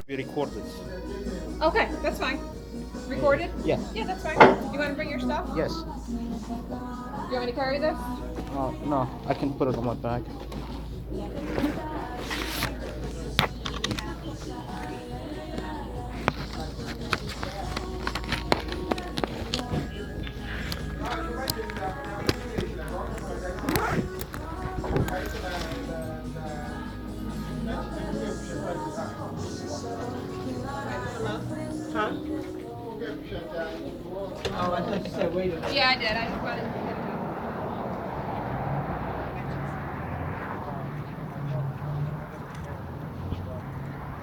be recorded. Okay, that's fine. Recorded? Yes. Yeah, that's fine. You want to bring your stuff? Yes. You want me to carry this? No, I can put it on my bag. Huh? Oh, I thought you said wait a minute. Yeah, I did. I just wanted to get it out.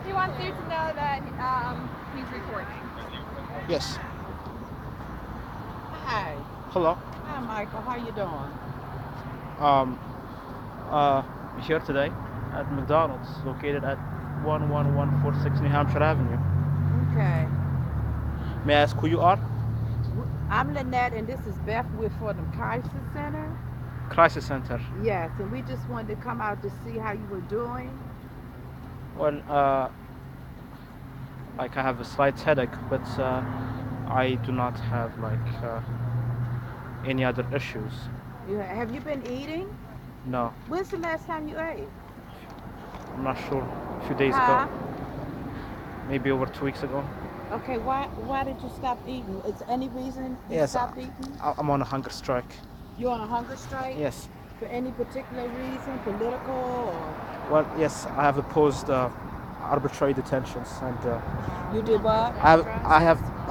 He wants you to know that he's recording. Yes. Hi. Hello. Hi, Michael. How you doing? Um, uh, here today at McDonald's, located at 11146 New Hampshire Avenue. Okay. May I ask who you are? I'm Lynette, and this is Beth. We're for the Crisis Center. Crisis Center. Yes, and we just wanted to come out to see how you were doing. Well, like I have a slight headache, but I do not have any other issues. Have you been eating? No, When's the last time you ate? I'm not sure. A few days Huh? ago, maybe over 2 weeks ago. Okay. Why did you stop eating? Is any reason you Yes, stopped eating? I'm on a hunger strike. You on a hunger strike? Yes. For any particular reason, political or? Well, yes, I have opposed arbitrary detentions, and You did what? I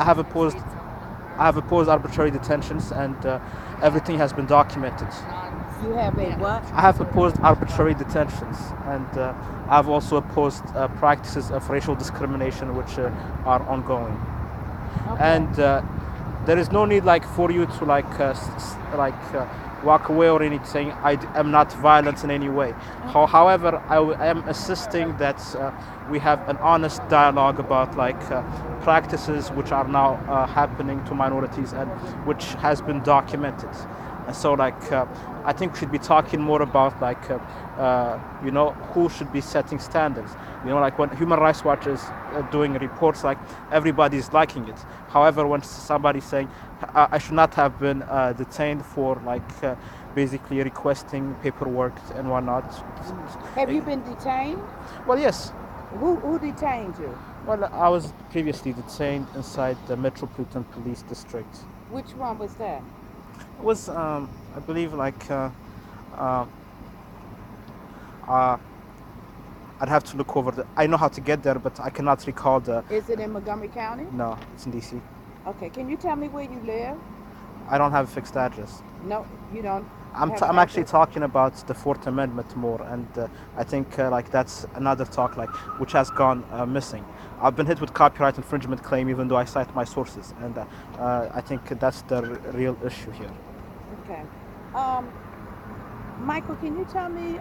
have opposed arbitrary detentions, and everything has been documented. You have a what? I have opposed arbitrary detentions, and I've also opposed practices of racial discrimination which are ongoing. Okay. And there is no need for you to walk away or anything. I am not violent in any way. However, I am insisting that we have an honest dialogue about practices which are now happening to minorities and which has been documented. And so I think we should be talking more about who should be setting standards. When Human Rights Watch is doing reports, everybody's liking it. However, when somebody's saying I should not have been detained for basically requesting paperwork and whatnot. Have you been detained? Well, yes. Who detained you? Well, I was previously detained inside the Metropolitan Police District. Which one was that? It was, I believe, I'd have to look over I know how to get there, but I cannot recall Is it in Montgomery County? No, it's in DC. Okay, can you tell me where you live? I don't have a fixed address. No, you don't. I'm have an I'm actually address? talking about the Fourth Amendment more, and I think that's another talk which has gone missing. I've been hit with copyright infringement claim, even though I cite my sources, and I think that's the real issue here. Okay. Michael, can you tell me,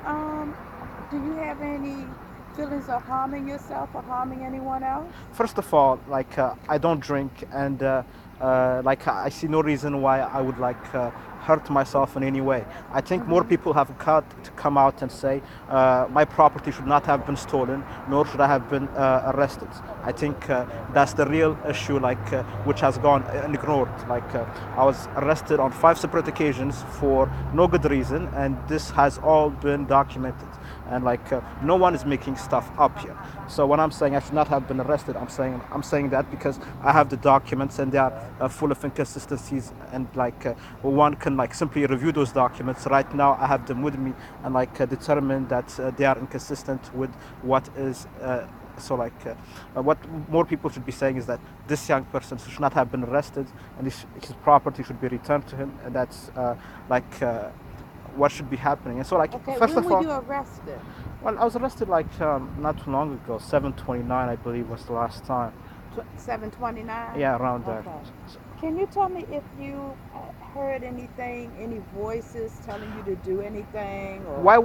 do you have any feelings of harming yourself or harming anyone else? First of all, I don't drink, and I see no reason why I would hurt myself in any way. I think more people have got to come out and say my property should not have been stolen, nor should I have been arrested. I think that's the real issue, which has gone ignored. I was arrested on 5 separate occasions for no good reason, and this has all been documented. And no one is making stuff up here. So when I'm saying I should not have been arrested, I'm saying that because I have the documents, and they are full of inconsistencies, and one can simply review those documents. Right now I have them with me, and determine that they are inconsistent with what is what more people should be saying is that this young person should not have been arrested, and his property should be returned to him, and that's what should be happening. And so Okay, first when of were all, you arrested? well, I was arrested not too long ago. 7/29, I believe, was the last time. 7/29? Yeah, around that. Okay. Can you tell me if you heard anything, any voices telling you to do anything? Or Why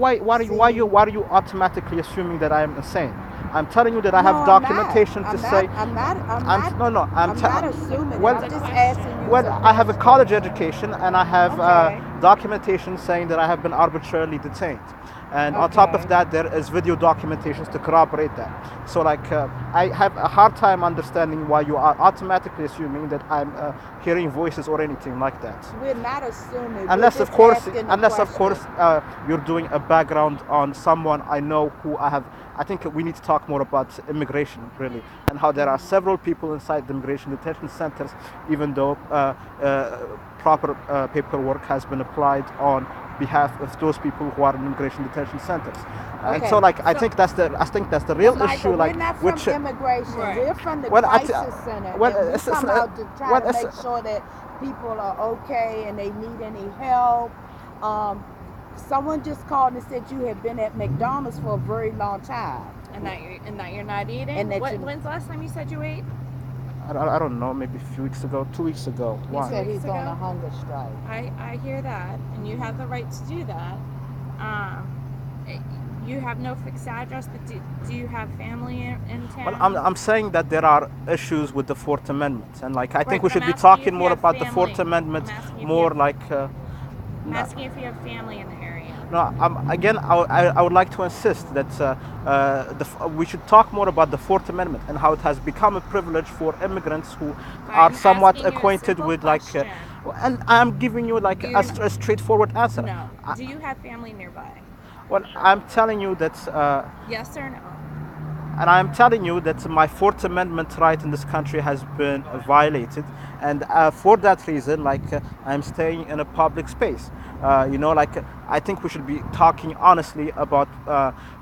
are you automatically assuming that I am insane? I'm telling you that I No, have I'm documentation not. to I'm say. not. I'm not. I'm I'm not. no, I'm not assuming. Well, I'm just asking you. well, some I have a questions. college education, and I have Okay. documentation saying that I have been arbitrarily detained. and on top of Okay. that, there is video documentations to corroborate that. So like I have a hard time understanding why you are automatically assuming that I'm hearing voices or anything like that. We're not assuming. Unless We're of just course asking the unless of question. course you're doing a background on someone I know who I think we need to talk more about immigration really, and how there are several people inside the immigration detention centers, even though proper paperwork has been applied on behalf of those people who are in immigration detention centers. And so Okay. like So, I think that's the real Michael, issue, we're like not from which immigration. Right. We're from the well, crisis center, well, and we it's- come out to try well, to it's- make sure that people are okay and they need any help. Um, someone just called and said you have been at McDonald's for a very long time. And that you're not eating. And that When's the last time you said you ate? I don't know, maybe a few weeks ago, 2 weeks ago. He Why? said he's weeks on ago? a hunger strike. I hear that, and you have the right to do that. You have no fixed address, but do you have family in town? Well, I'm saying that there are issues with the Fourth Amendment, and like I think Right, we but should I'm be asking you talking if you more have about the Fourth family. Amendment, I'm asking if you more have- like. I'm asking if you have family in the area. No, again, I would like to insist that we should talk more about the Fourth Amendment and how it has become a privilege for immigrants who are I'm somewhat asking you a acquainted simple with question. and I'm giving you like Do a, you- a straightforward answer. No. Do you have family nearby? Well, I'm telling you that. Yes or no? And I'm telling you that my Fourth Amendment right in this country has been violated, and for that reason, I'm staying in a public space. I think we should be talking honestly about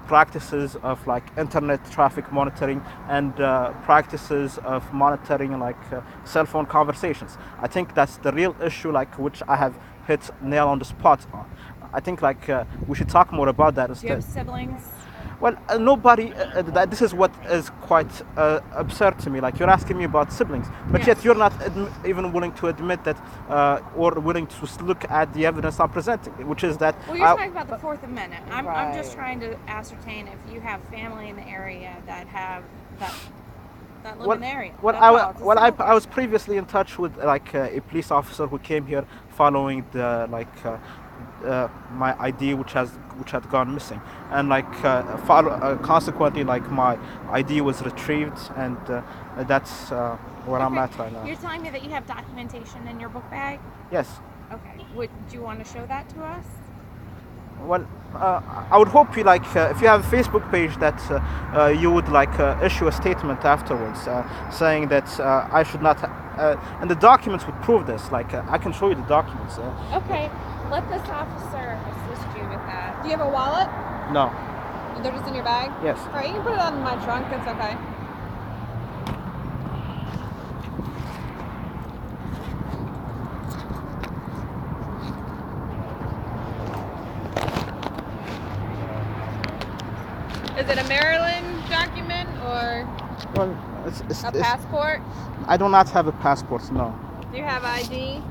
practices of like internet traffic monitoring and practices of monitoring cell phone conversations. I think that's the real issue, which I have hit nail on the spot on. I think we should talk more about that Do you instead. have siblings? Well, nobody. This is what is quite absurd to me. Like you're asking me about siblings, but Yes. yet you're not even willing to admit that, or willing to look at the evidence I'm presenting, which is that. Well, you're talking about the Fourth Amendment. I'm just Right. trying to ascertain if you have family in the area that live Well, in the area. well, That's all. It's a simple I was previously in touch with a police officer who came here following the my ID which had gone missing, and consequently my ID was retrieved, and that's where I'm Okay. at right now. You're telling me that you have documentation in your book bag? Yes. Okay. Would you want to show that to us? Well, I would hope you if you have a Facebook page that you would issue a statement afterwards saying that I should not, and the documents would prove this. I can show you the documents. Okay. Let this officer assist you with that. Do you have a wallet? No. They're just in your bag? Yes. All right, you can put it on my trunk. It's okay. Is it a Maryland document or Well, a passport? I do not have a passport. No. Do you have ID?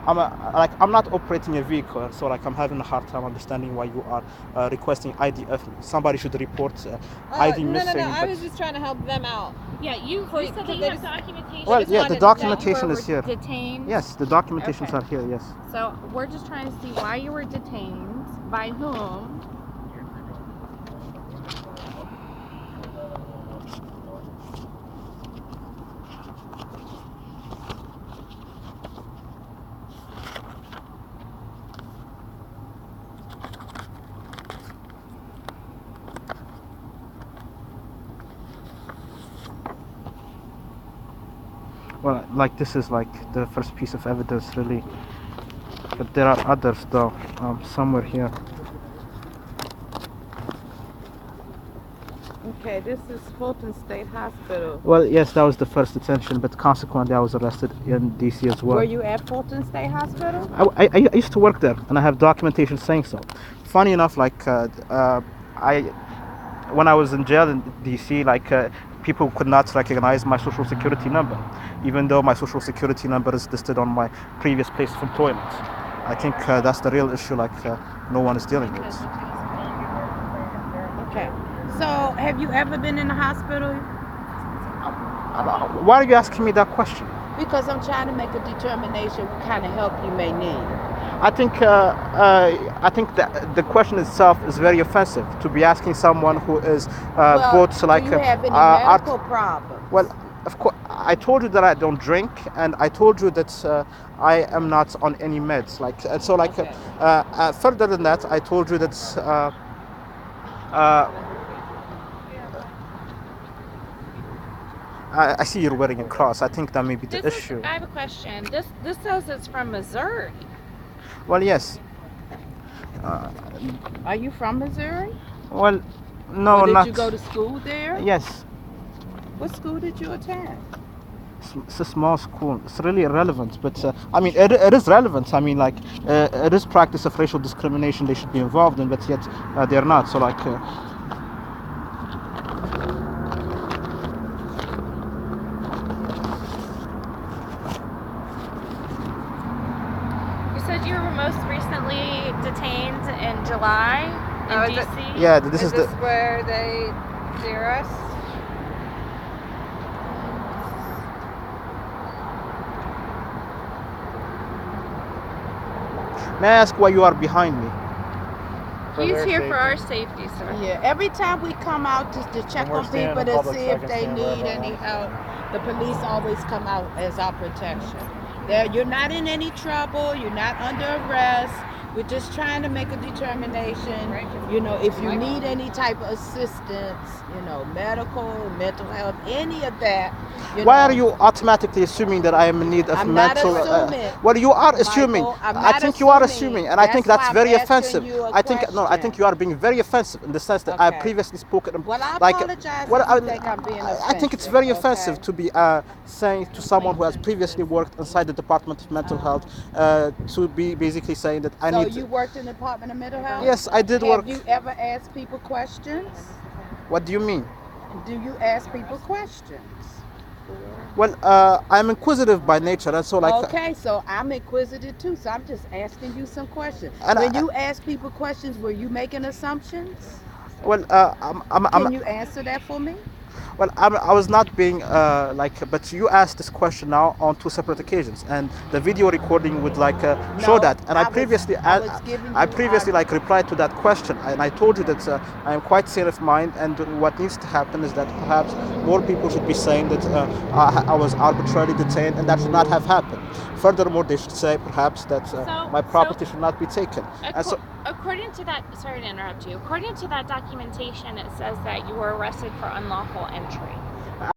I'm not operating a vehicle, so I'm having a hard time understanding why you are requesting ID of me. Somebody should report ID missing. I but- was just trying to help them out. Yeah, you said that you have documentation. Well, just yeah, wanted the to know documentation you is here. Detained. Yes, the documentations Okay. are here. Yes. So we're just trying to see why you were detained, by whom. Well, this is the first piece of evidence, really. But there are others, though, somewhere here. Okay, this is Fulton State Hospital. Well, yes, that was the first detention, but consequently, I was arrested in DC as well. Were you at Fulton State Hospital? I used to work there, and I have documentation saying so. Funny enough, when I was in jail in DC, people could not recognize my social security number, even though my social security number is listed on my previous place of employment. I think that's the real issue, no one is dealing with. Okay. So, have you ever been in the hospital? Why are you asking me that question? Because I'm trying to make a determination what kind of help you may need. I think that the question itself is very offensive to be asking someone who is Well, both do like you have any art. medical problems? Well, of course, I told you that I don't drink, and I told you that I am not on any meds. Like, and so like Okay. further than that, I told you that. Uh, I see you're wearing a cross. I think that may be the issue. I have a question. This says it's from Missouri. Well, yes. Are you from Missouri? Well, no, Or did not. you go to school there? Yes. What school did you attend? It's a small school. It's really irrelevant, but I mean, it is relevant. I mean, like, it is practice of racial discrimination they should be involved in, but yet they're not. So, like, You said you were most recently detained in July in D.C. yeah, this is the. where they do us? May I ask why you are behind me? He's here for our safety, sir. Yeah, every time we come out just to check on people to see if they need any help, the police always come out as our protection. You're not in any trouble, you're not under arrest. We're just trying to make a determination, you know, if you need any type of assistance, you know, medical, mental health, any of that. Why are you automatically assuming that I am in need of I'm not mental? assuming. Well, you are assuming. Michael, I'm I not think you are assuming. assuming, and I think That's that's why very I'm asking offensive. you a I think no, I question. think you are being very offensive in the sense that I Okay. previously spoken. Well, I like, apologize well, if you think I'm being I think it's very offensive okay? to be saying to someone who has previously worked inside the Department of Mental Health to be basically saying that I So need. you worked in the Department of Mental Health? Yes, I did work. Have you ever asked people questions? What do you mean? Do you ask people questions? Well, I'm inquisitive by nature, and so like. Okay, so I'm inquisitive too, so I'm just asking you some questions. And When you ask people questions, were you making assumptions? Well, Can you answer that for me? Well, I was not being but you asked this question now on two separate occasions, and the video recording would show No, that. And I was giving I you previously our- replied to that question, and I told you that I am quite sane of mind, and what needs to happen is that perhaps more people should be saying that I was arbitrarily detained, and that should not have happened. Furthermore, they should say perhaps that my property should not be taken. And so, According to that, sorry to interrupt you. According to that documentation, it says that you were arrested for unlawful entry.